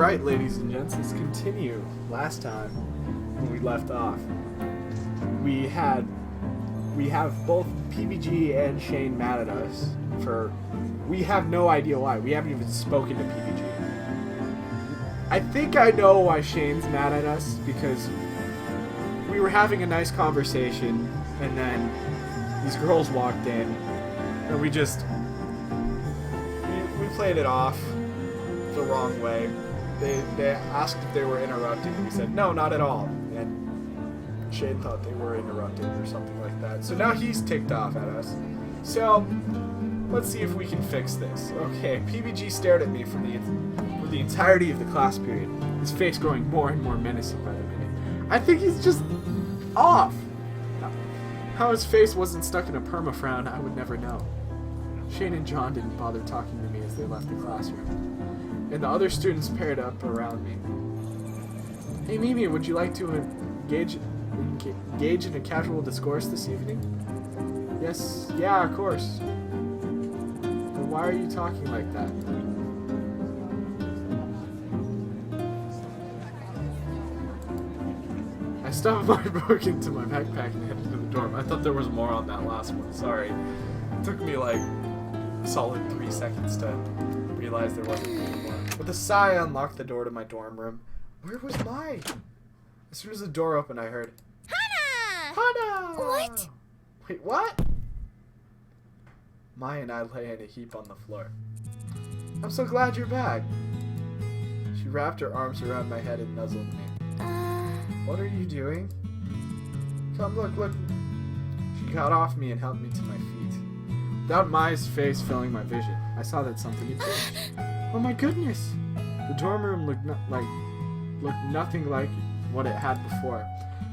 Right, ladies and gents, let's continue. Last time, when we left off, we have both PBG and Shane mad at us for, we have no idea why. We haven't even spoken to PBG. I think I know why Shane's mad at us, because we were having a nice conversation, and then these girls walked in, and we played it off the wrong way. They asked if they were interrupting, and we said, no, not at all. And Shane thought they were interrupting or something like that. So now he's ticked off at us. So, let's see if we can fix this. Okay, PBG stared at me for the entirety of the class period, his face growing more and more menacing by the minute. I think he's just off. How his face wasn't stuck in a perma-frown, I would never know. Shane and John didn't bother talking to me as they left the classroom, and the other students paired up around me. Hey Mimi, would you like to engage in a casual discourse this evening? Yes, yeah, of course. But why are you talking like that? I stuffed my book into my backpack and headed to the dorm. I thought there was more on that last one, sorry. It took me like a solid 3 seconds to realize there wasn't any more. With a sigh, I unlocked the door to my dorm room. Where was Mai? As soon as the door opened, I heard, Hana! Hana! What? Wait, what? Mai and I lay in a heap on the floor. I'm so glad you're back. She wrapped her arms around my head and nuzzled me. What are you doing? Come, look. She got off me and helped me to my feet. Without Mai's face filling my vision, I saw that something had changed. Oh my goodness! The dorm room looked nothing like what it had before.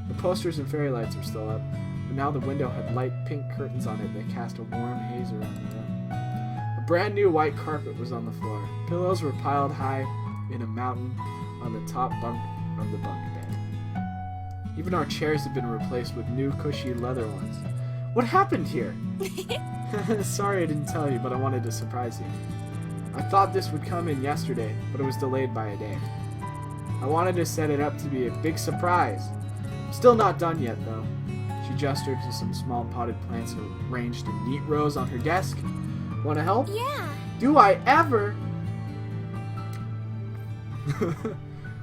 The posters and fairy lights were still up, but now the window had light pink curtains on it that cast a warm haze around the room. A brand new white carpet was on the floor. Pillows were piled high in a mountain on the top bunk of the bunk bed. Even our chairs had been replaced with new cushy leather ones. What happened here? Sorry I didn't tell you, but I wanted to surprise you. I thought this would come in yesterday, but it was delayed by a day. I wanted to set it up to be a big surprise. I'm still not done yet, though. She gestured to some small potted plants arranged in neat rows on her desk. Want to help? Yeah. Do I ever?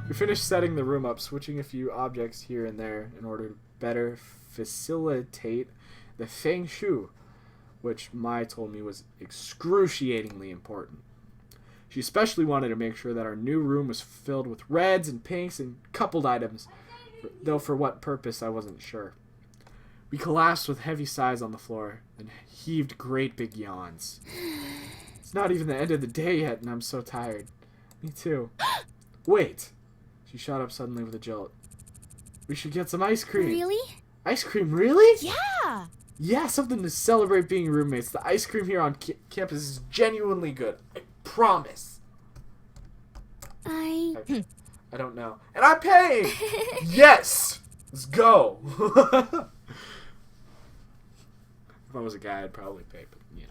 We finished setting the room up, switching a few objects here and there in order to better facilitate the feng shui, which Mai told me was excruciatingly important. She especially wanted to make sure that our new room was filled with reds and pinks and coupled items, though for what purpose I wasn't sure. We collapsed with heavy sighs on the floor and heaved great big yawns. It's not even the end of the day yet, and I'm so tired. Me too. Wait! She shot up suddenly with a jolt. We should get some ice cream. Really? Ice cream, really? Yeah! Yeah, something to celebrate being roommates. The ice cream here on campus is genuinely good. I promise. I don't know. And I'm paying! Yes! Let's go! If I was a guy, I'd probably pay, but, you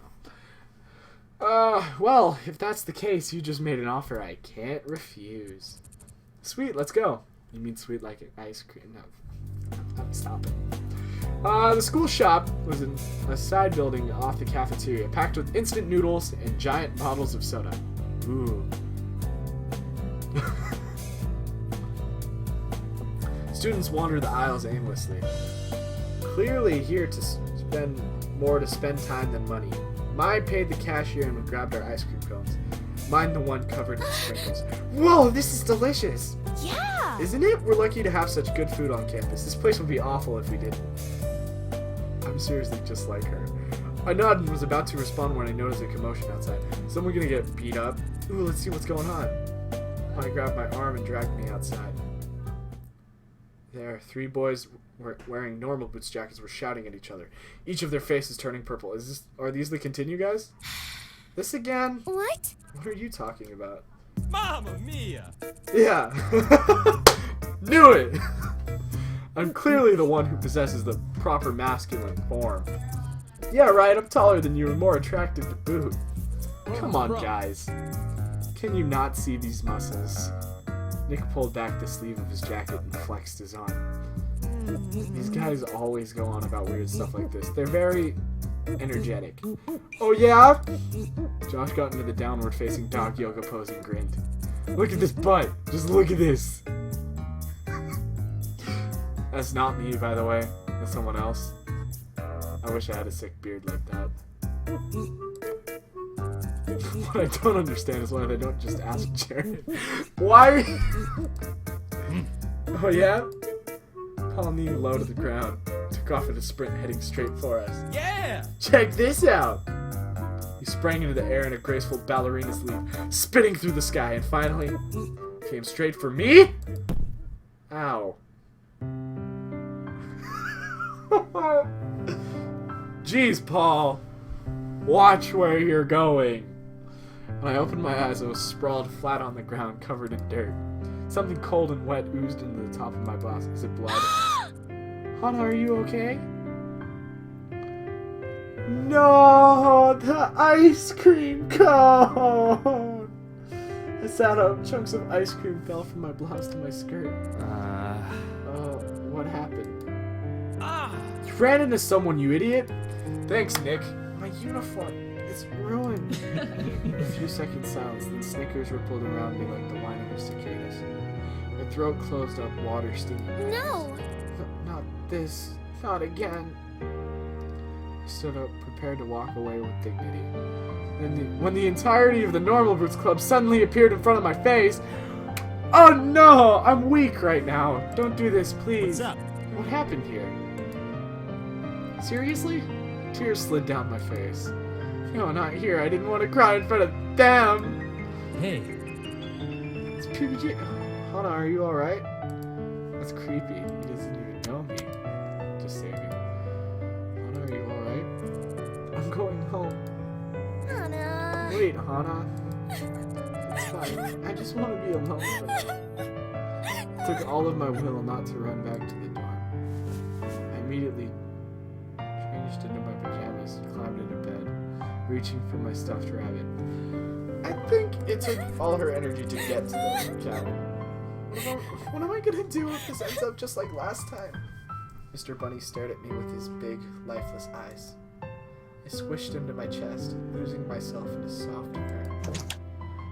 know. Well, if that's the case, you just made an offer I can't refuse. Sweet, let's go. You mean sweet like ice cream? No, I'm stopping. The school shop was in a side building off the cafeteria, packed with instant noodles and giant bottles of soda. Ooh. Students wandered the aisles aimlessly. Clearly here to spend time than money. Mai paid the cashier and grabbed our ice cream cones. Mine the one covered in sprinkles. Whoa, this is delicious! Yeah! Isn't it? We're lucky to have such good food on campus. This place would be awful if we didn't. I'm seriously just like her. I nodded and was about to respond when I noticed a commotion outside. Someone gonna get beat up? Ooh, let's see what's going on. I grabbed my arm and dragged me outside. There, 3 boys wearing normal boots jackets were shouting at each other. Each of their faces turning purple. Are these the continue guys? This again? What? What are you talking about? Mamma mia! Yeah. Knew it! I'm clearly the one who possesses the proper masculine form. Yeah, right, I'm taller than you and more attractive to boot. Come on, guys. Can you not see these muscles? Nick pulled back the sleeve of his jacket and flexed his arm. These guys always go on about weird stuff like this. They're very energetic. Oh yeah? Josh got into the downward facing dog yoga pose and grinned. Look at this butt. Just look at this. That's not me, by the way. That's someone else. I wish I had a sick beard like that. What I don't understand is why they don't just ask Jared. Why? Oh yeah? Paul kneeled low to the ground, took off at a sprint heading straight for us. Yeah! Check this out! He sprang into the air in a graceful ballerina's leap, spinning through the sky, and finally came straight for me? Ow. Jeez, Paul. Watch where you're going. When I opened my eyes, I was sprawled flat on the ground, covered in dirt. Something cold and wet oozed into the top of my blouse. Is it blood? Hana, are you okay? No, the ice cream cone! I sat up. Chunks of ice cream fell from my blouse to my skirt. What happened? You ran into someone, you idiot. Thanks, Nick. My uniform is ruined. A few seconds silence, then snickers rippled around me like the whining of cicadas. My throat closed up, water stinging my eyes. No! Not this. Not again. I stood up, prepared to walk away with dignity. When the entirety of the Normal Brutes Club suddenly appeared in front of my face... Oh no! I'm weak right now. Don't do this, please. What's up? What happened here? Seriously? Tears slid down my face. No, not here. I didn't want to cry in front of them. Hey. It's PBJ. Hana, are you alright? That's creepy. He doesn't even know me. Just saying. Hana, are you alright? I'm going home. Hana. Wait, Hana. It's fine. I just want to be alone for now. It took all of my will not to run back to the dorm. I immediately changed into my pajamas, climbed into bed, reaching for my stuffed rabbit. I think it took all her energy to get to the cabin. What am I gonna do if this ends up just like last time? Mr. Bunny stared at me with his big, lifeless eyes. I swished him to my chest, losing myself in his soft hair.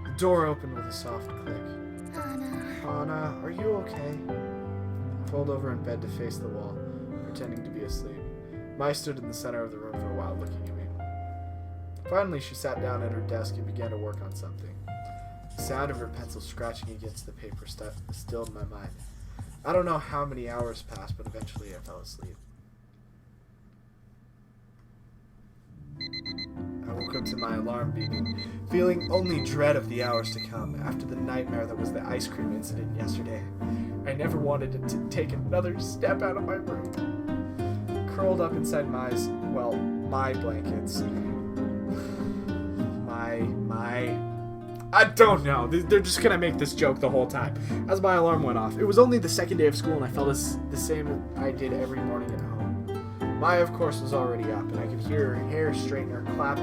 The door opened with a soft click. Hana. Hana, are you okay? I rolled over in bed to face the wall, pretending to be asleep. Mai stood in the center of the room for a while, looking at me. Finally, she sat down at her desk and began to work on something. The sound of her pencil scratching against the paper stilled my mind. I don't know how many hours passed, but eventually I fell asleep. I woke up to my alarm beeping, feeling only dread of the hours to come after the nightmare that was the ice cream incident yesterday. I never wanted it to take another step out of my room. Curled up inside my blankets. I don't know. They're just gonna make this joke the whole time. As my alarm went off, it was only the second day of school and I felt the same I did every morning at home. Maya, of course, was already up and I could hear her hair straightener clap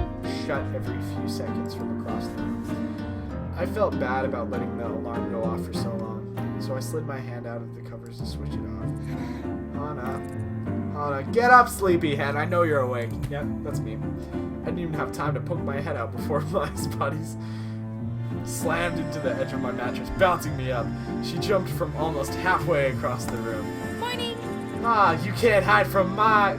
shut every few seconds from across the room. I felt bad about letting the alarm go off for so long, so I slid my hand out of the covers to switch it off. Hana, get up, sleepyhead. I know you're awake. Yep, that's me. I didn't even have time to poke my head out before Maya's bodies slammed into the edge of my mattress, bouncing me up. She jumped from almost halfway across the room. Morning. You can't hide from my...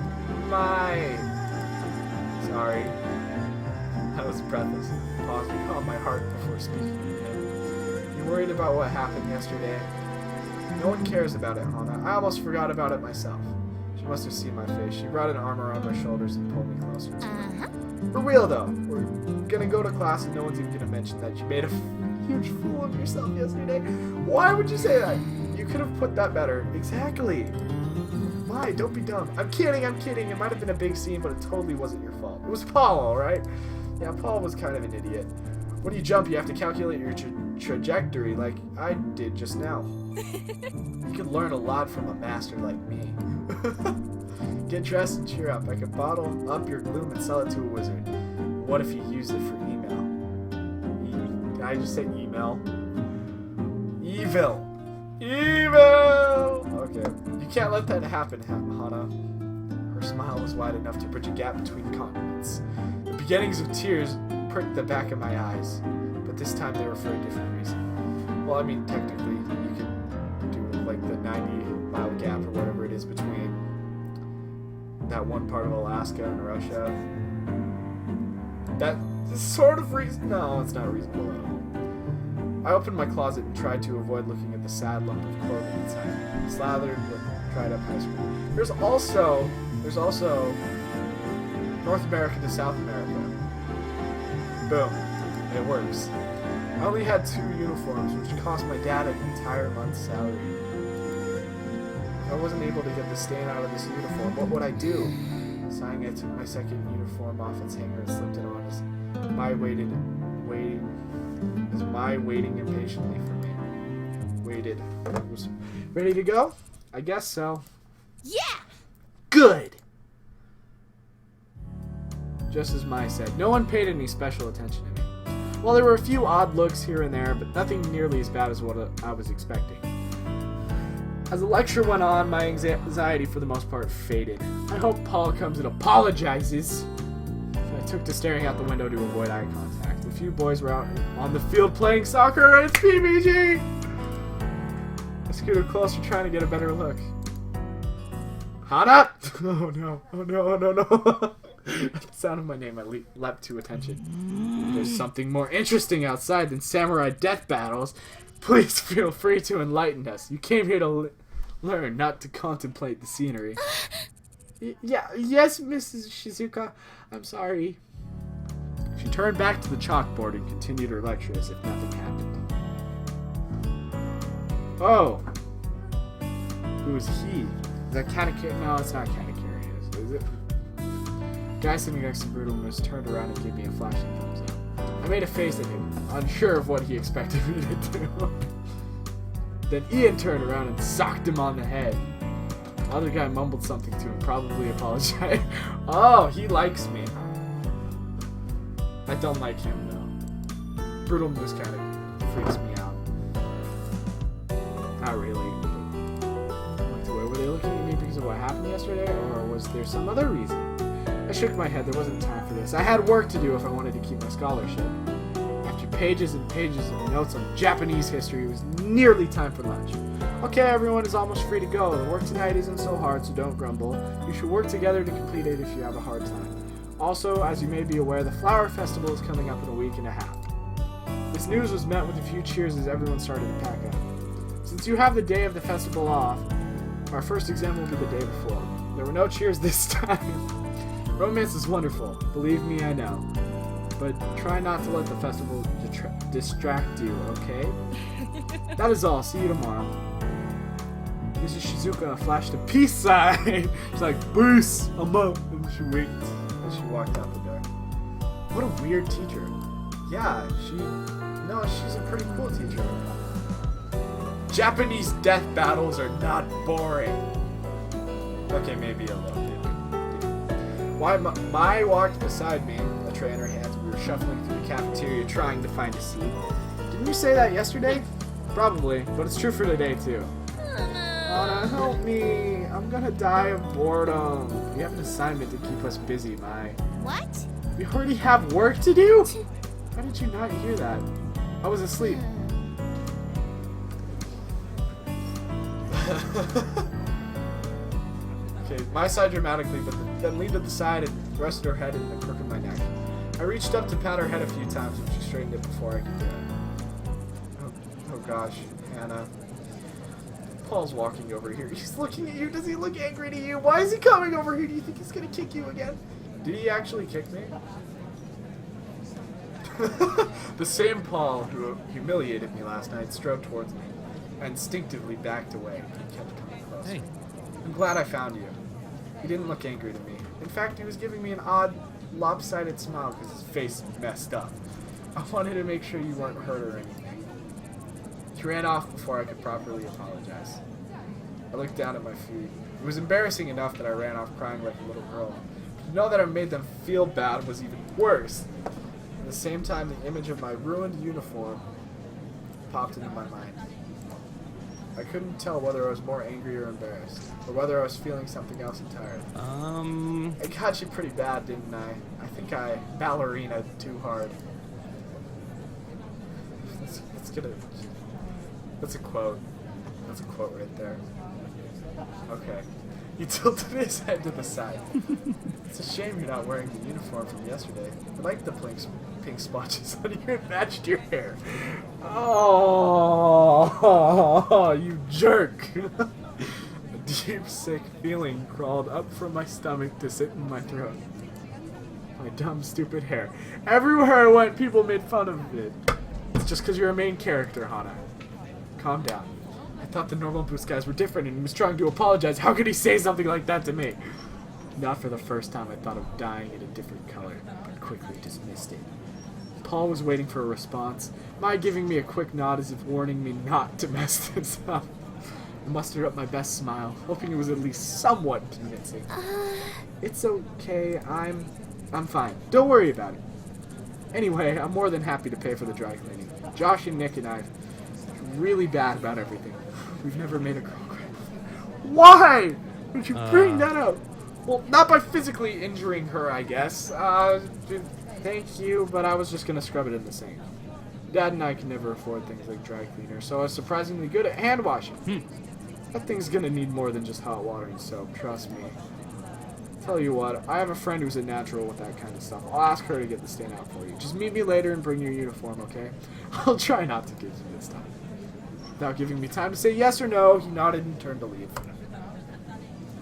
Sorry. I was breathless, pausing on my heart before speaking again. You worried about what happened yesterday? No one cares about it, Hana. I almost forgot about it myself. She must have seen my face. She brought an arm around my shoulders and pulled me closer to her. For real, though. We're gonna go to class and no one's even gonna mention that you made a huge fool of yourself yesterday. Why would you say that? You could have put that better. Exactly. Why? Don't be dumb. I'm kidding. It might have been a big scene, but it totally wasn't your fault. It was Paul, alright? Yeah, Paul was kind of an idiot. When you jump, you have to calculate your trajectory like I did just now. You can learn a lot from a master like me. Get dressed and cheer up. I can bottle up your gloom and sell it to a wizard. What if you use it for email? Did I just say email? Evil. Evil! Okay, you can't let that happen, Hana. Her smile was wide enough to bridge a gap between continents. The beginnings of tears pricked the back of my eyes, but this time they were for a different reason. Well, I mean, technically, you could do like the 90-mile gap or whatever it is between that one part of Alaska and Russia. That is sort of reason. No, it's not reasonable at all. I opened my closet and tried to avoid looking at the sad lump of clothing inside, slathered with dried up ice cream. There's also North America to South America. Boom. It works. I only had 2 uniforms, which cost my dad an entire month's salary. If I wasn't able to get the stain out of this uniform, what would I do? Sighing, I took my second uniform off its hanger and slipped it on as my waiting impatiently for me. Waited. Was ready to go? I guess so. Yeah! Good! Just as Mai said, no one paid any special attention to me. Well, there were a few odd looks here and there, but nothing nearly as bad as what I was expecting. As the lecture went on, my anxiety for the most part faded. I hope Paul comes and apologizes. I took to staring out the window to avoid eye contact. A few boys were out on the field playing soccer, and it's PBG! I scooted closer trying to get a better look. Hana! Oh no, oh no, oh no, no. At the sound of my name, I leapt to attention. There's something more interesting outside than samurai death battles. Please feel free to enlighten us. You came here to learn, not to contemplate the scenery. Yes, Mrs. Shizuka. I'm sorry. She turned back to the chalkboard and continued her lecture as if nothing happened. Oh. Who is he? Is that Kanekiri? No, it's not Kanekiri, is it? The guy sitting next to Brutal Moose turned around and gave me a flashing thumbs up. I made a face at him, unsure of what he expected me to do. Then Ian turned around and socked him on the head. The other guy mumbled something to him, probably apologized. Oh, he likes me. I don't like him, though. Brutal Moose kind of freaks me out. Not really. Were they looking at me because of what happened yesterday, or was there some other reason? I shook my head. There wasn't time for this. I had work to do if I wanted to keep my scholarship. After pages and pages of notes on Japanese history, it was nearly time for lunch. Okay, everyone is almost free to go. The work tonight isn't so hard, so don't grumble. You should work together to complete it if you have a hard time. Also, as you may be aware, the Flower Festival is coming up in a week and a half. This news was met with a few cheers as everyone started to pack up. Since you have the day of the festival off, our first exam will be the day before. There were no cheers this time. Romance is wonderful. Believe me, I know. But try not to let the festival distract you, okay? That is all. See you tomorrow. Mrs. Shizuka flashed a peace sign. She's like, peace, I'm up. And she winked as she walked out the door. What a weird teacher. Yeah, she's a pretty cool teacher. Japanese death battles are not boring. Okay, maybe a little bit. Mai walked beside me, a tray in her hands. We were shuffling through the cafeteria trying to find a seat. Didn't you say that yesterday? Probably, but it's true for today too. Hana, help me. I'm gonna die of boredom. We have an assignment to keep us busy, Mai. What? We already have work to do? How did you not hear that? I was asleep. Okay, Mai sighed dramatically, but then leaned to the side and rested her head in the crook of my neck. I reached up to pat her head a few times, but she straightened it before I could do it. Oh gosh, Hana. Paul's walking over here. He's looking at you. Does he look angry to you? Why is he coming over here? Do you think he's gonna kick you again? Did he actually kick me? The same Paul who humiliated me last night strode towards me. I instinctively backed away and kept coming closer. Hey. I'm glad I found you. He didn't look angry to me. In fact, he was giving me an odd, lopsided smile because his face messed up. I wanted to make sure you weren't hurt or anything. He ran off before I could properly apologize. I looked down at my feet. It was embarrassing enough that I ran off crying like a little girl. To know that I made them feel bad was even worse. At the same time, the image of my ruined uniform popped into my mind. I couldn't tell whether I was more angry or embarrassed, or whether I was feeling something else entirely. I got you pretty bad, didn't I? I think I ballerinaed too hard. That's a quote. That's a quote right there. Okay. He tilted his head to the side. It's a shame you're not wearing the uniform from yesterday. I like the pink splotches on you. It matched your hair. Oh, you jerk. A deep, sick feeling crawled up from my stomach to sit in my throat. My dumb, stupid hair. Everywhere I went, people made fun of it. It's just because you're a main character, Hana. Calm down. I thought the normal boost guys were different and he was trying to apologize. How could he say something like that to me? Not for the first time I thought of dyeing it a different color, but quickly dismissed it. Paul was waiting for a response, Mai giving me a quick nod as if warning me not to mess this up. I mustered up my best smile, hoping it was at least somewhat convincing. It's okay, I'm fine. Don't worry about it. Anyway, I'm more than happy to pay for the dry cleaning. Josh and Nick and I are really bad about everything. We've never made a girl cry before. Why would you bring that up? Well, not by physically injuring her, I guess. Thank you, but I was just gonna scrub it in the sink. Dad and I can never afford things like dry cleaner, so I was surprisingly good at hand washing. That thing's gonna need more than just hot water and soap, trust me. Tell you what, I have a friend who's a natural with that kind of stuff. I'll ask her to get the stain out for you. Just meet me later and bring your uniform, okay? I'll try not to get you this time. Without giving me time to say yes or no, he nodded and turned to leave.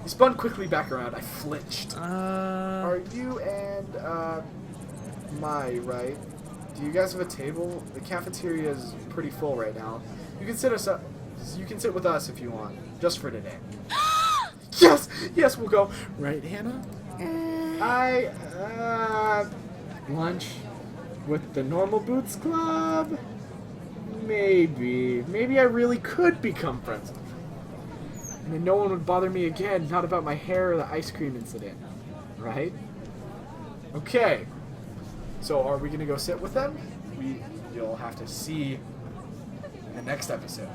He spun quickly back around. I flinched. Are you and, Mai, right? Do you guys have a table? The cafeteria is pretty full right now. You can sit with us if you want, just for today. Yes, we'll go. Right, Hannah? Lunch with the Normal Boots Club? Maybe I really could become friends with them. And then no one would bother me again, not about my hair or the ice cream incident. Right? Okay. So are we gonna go sit with them? You'll have to see in the next episode.